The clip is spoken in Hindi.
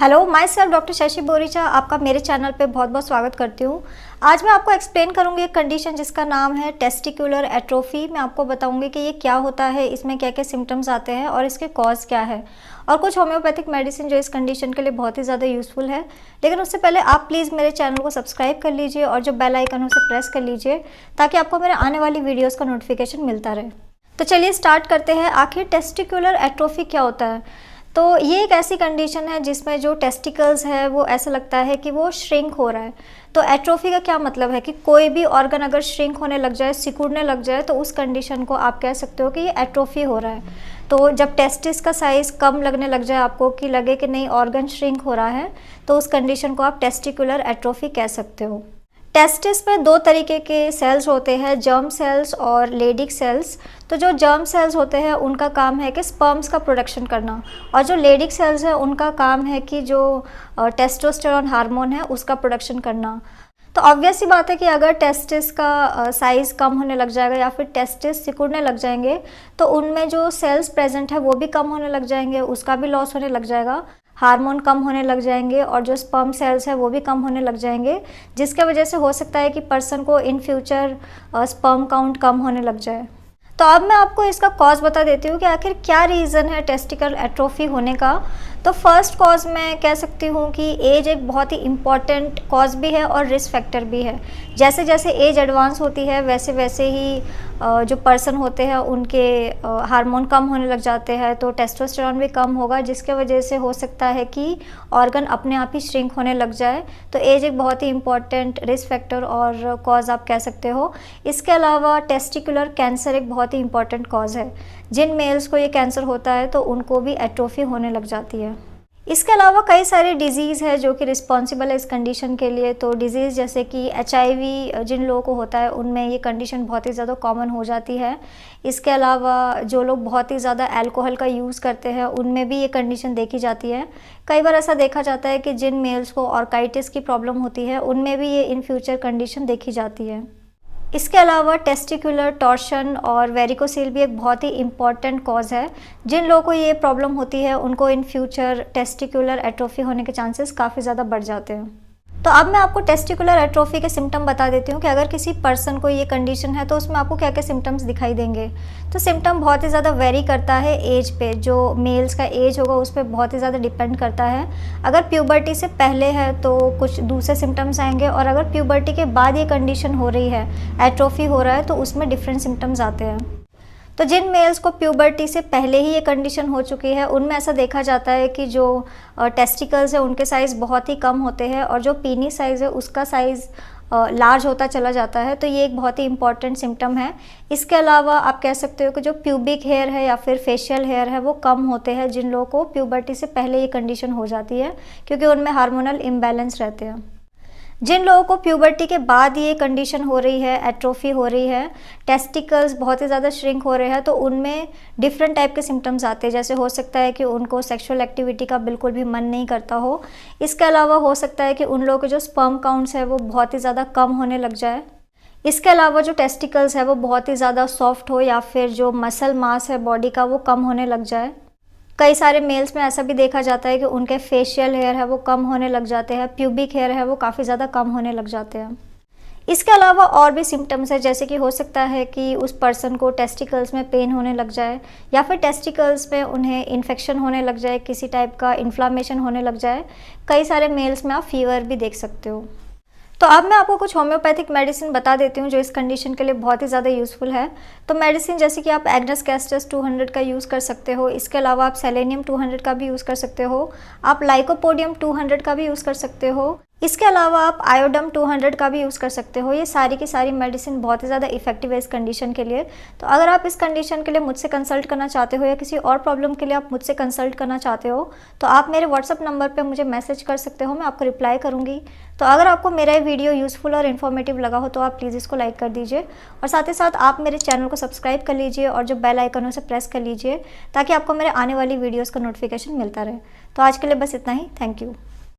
Hello, my self doctor Shashi Boricha आपका मेरे चैनल पे बहुत बहुत स्वागत करती हूँ। आज मैं आपको एक्सप्लेन करूँगी एक कंडीशन जिसका नाम है टेस्टिकुलर एट्रोफी। मैं आपको बताऊँगी कि ये क्या होता है, इसमें क्या क्या सिम्टम्स आते हैं और इसके कॉज क्या है, और कुछ होम्योपैथिक मेडिसिन जो इस कंडीशन के लिए बहुत ही ज़्यादा यूज़फुल है। लेकिन उससे पहले आप प्लीज़ मेरे चैनल को सब्सक्राइब कर लीजिए और जो बेल आइकन है उसे प्रेस कर लीजिए ताकि आपको मेरे आने वाली वीडियोज़ का नोटिफिकेशन मिलता रहे। तो चलिए स्टार्ट करते हैं। आखिर टेस्टिकुलर एट्रोफी क्या होता है? तो ये एक ऐसी कंडीशन है जिसमें जो टेस्टिकल्स है वो ऐसा लगता है कि वो श्रिंक हो रहा है। तो एट्रोफी का क्या मतलब है कि कोई भी ऑर्गन अगर श्रिंक होने लग जाए, सिकुड़ने लग जाए, तो उस कंडीशन को आप कह सकते हो कि ये एट्रोफी हो रहा है। तो जब टेस्टिस का साइज़ कम लगने लग जाए, आपको कि लगे कि नहीं ऑर्गन श्रिंक हो रहा है, तो उस कंडीशन को आप टेस्टिकुलर एट्रोफी कह सकते हो। टेस्टिस में दो तरीके के सेल्स होते हैं, जर्म सेल्स और लेडिक सेल्स। तो जो जर्म सेल्स होते हैं उनका काम है कि स्पर्म्स का प्रोडक्शन करना, और जो लेडिक सेल्स है उनका काम है कि जो टेस्टोस्टेरोन हार्मोन है उसका प्रोडक्शन करना। तो ऑब्वियस सी बात है कि अगर टेस्टिस का साइज़ कम होने लग जाएगा या फिर टेस्टिस सिकुड़ने लग जाएंगे, तो उनमें जो सेल्स प्रेजेंट है वो भी कम होने लग जाएंगे, उसका भी लॉस होने लग जाएगा, हार्मोन कम होने लग जाएंगे, और जो स्पर्म सेल्स है वो भी कम होने लग जाएंगे, जिसके वजह से हो सकता है कि पर्सन को इन फ्यूचर स्पर्म काउंट कम होने लग जाए। तो अब मैं आपको इसका कॉज बता देती हूँ कि आखिर क्या रीज़न है टेस्टिकल एट्रोफी होने का। तो फर्स्ट कॉज मैं कह सकती हूँ कि एज एक बहुत ही इम्पॉर्टेंट कॉज भी है और रिस्क फैक्टर भी है। जैसे जैसे एज एडवांस होती है वैसे वैसे ही जो पर्सन होते हैं उनके हार्मोन कम होने लग जाते हैं, तो टेस्टोस्टेरोन भी कम होगा, जिसके वजह से हो सकता है कि ऑर्गन अपने आप ही श्रिंक होने लग जाए। तो एज एक बहुत ही इम्पॉर्टेंट रिस्क फैक्टर और कॉज आप कह सकते हो। इसके अलावा टेस्टिकुलर कैंसर एक बहुत ही इम्पॉर्टेंट कॉज है। जिन मेल्स को ये कैंसर होता है तो उनको भी एट्रोफी होने लग जाती है। इसके अलावा कई सारे डिजीज़ है जो कि रिस्पॉन्सिबल है इस कंडीशन के लिए। तो डिजीज़ जैसे कि HIV जिन लोगों को होता है उनमें ये कंडीशन बहुत ही ज़्यादा कॉमन हो जाती है। इसके अलावा जो लोग बहुत ही ज़्यादा अल्कोहल का यूज़ करते हैं उनमें भी ये कंडीशन देखी जाती है। कई बार ऐसा देखा जाता है कि जिन मेल्स को ऑर्काइटिस की प्रॉब्लम होती है उनमें भी ये इन फ्यूचर कंडीशन देखी जाती है। इसके अलावा टेस्टिकुलर टॉर्शन और वेरिकोसील भी एक बहुत ही इम्पॉर्टेंट कॉज है। जिन लोगों को ये प्रॉब्लम होती है उनको इन फ्यूचर टेस्टिकुलर एट्रोफी होने के चांसेस काफ़ी ज़्यादा बढ़ जाते हैं। तो अब मैं आपको टेस्टिकुलर एट्रोफी के सिम्टम बता देती हूँ कि अगर किसी पर्सन को ये कंडीशन है तो उसमें आपको क्या क्या सिम्टम्स दिखाई देंगे। तो सिम्टम बहुत ही ज़्यादा वेरी करता है एज पे, जो मेल्स का एज होगा उस पर बहुत ही ज़्यादा डिपेंड करता है। अगर प्यूबर्टी से पहले है तो कुछ दूसरे सिम्टम्स आएंगे, और अगर प्यूबर्टी के बाद ये कंडीशन हो रही है, एट्रोफी हो रहा है, तो उसमें डिफरेंट सिम्टम्स आते हैं। तो जिन मेल्स को प्यूबर्टी से पहले ही ये कंडीशन हो चुकी है उनमें ऐसा देखा जाता है कि जो टेस्टिकल्स है उनके साइज़ बहुत ही कम होते हैं, और जो पीनिस साइज़ है उसका साइज़ लार्ज होता चला जाता है। तो ये एक बहुत ही इंपॉर्टेंट सिम्टम है। इसके अलावा आप कह सकते हो कि जो प्यूबिक हेयर है या फिर फेशियल हेयर है वो कम होते हैं जिन लोगों को प्यूबर्टी से पहले ये कंडीशन हो जाती है, क्योंकि उनमें हार्मोनल इम्बैलेंस रहते हैं। जिन लोगों को प्यूबर्टी के बाद ये कंडीशन हो रही है, एट्रोफी हो रही है, टेस्टिकल्स बहुत ही ज़्यादा श्रिंक हो रहे हैं, तो उनमें डिफरेंट टाइप के सिम्टम्स आते हैं। जैसे हो सकता है कि उनको सेक्सुअल एक्टिविटी का बिल्कुल भी मन नहीं करता हो। इसके अलावा हो सकता है कि उन लोगों के जो स्पर्म काउंट्स है वो बहुत ही ज़्यादा कम होने लग जाए। इसके अलावा जो टेस्टिकल्स है वो बहुत ही ज़्यादा सॉफ्ट हो, या फिर जो मसल मास है बॉडी का वो कम होने लग जाए। कई सारे मेल्स में ऐसा भी देखा जाता है कि उनके फेशियल हेयर है वो कम होने लग जाते हैं, प्यूबिक हेयर है वो काफ़ी ज़्यादा कम होने लग जाते हैं। इसके अलावा और भी सिम्टम्स है, जैसे कि हो सकता है कि उस पर्सन को टेस्टिकल्स में पेन होने लग जाए, या फिर टेस्टिकल्स में उन्हें इन्फेक्शन होने लग जाए, किसी टाइप का इन्फ्लामेशन होने लग जाए। कई सारे मेल्स में आप फीवर भी देख सकते हो। तो अब मैं आपको कुछ होम्योपैथिक मेडिसिन बता देती हूँ जो इस कंडीशन के लिए बहुत ही ज़्यादा यूज़फुल है। तो मेडिसिन जैसे कि आप एग्नस कैस्टस 200 का यूज़ कर सकते हो। इसके अलावा आप सेलेनियम 200 का भी यूज़ कर सकते हो। आप लाइकोपोडियम 200 का भी यूज़ कर सकते हो। इसके अलावा आप आयोडम 200 का भी यूज़ कर सकते हो। ये सारी की सारी मेडिसिन बहुत ही ज़्यादा इफेक्टिव है इस कंडीशन के लिए। तो अगर आप इस कंडीशन के लिए मुझसे कंसल्ट करना चाहते हो, या किसी और प्रॉब्लम के लिए आप मुझसे कंसल्ट करना चाहते हो, तो आप मेरे व्हाट्सअप नंबर पे मुझे मैसेज कर सकते हो, मैं आपको रिप्लाई करूँगी। तो अगर आपको मेरा ये वीडियो यूज़फुल और इन्फॉर्मेटिव लगा हो तो आप प्लीज़ इसको लाइक कर दीजिए, और साथ ही साथ आप मेरे चैनल को सब्सक्राइब कर लीजिए और जो बेल आइकन है उसे प्रेस कर लीजिए ताकि आपको मेरे आने वाली वीडियोज़ का नोटिफिकेशन मिलता रहे। तो आज के लिए बस इतना ही। Thank you.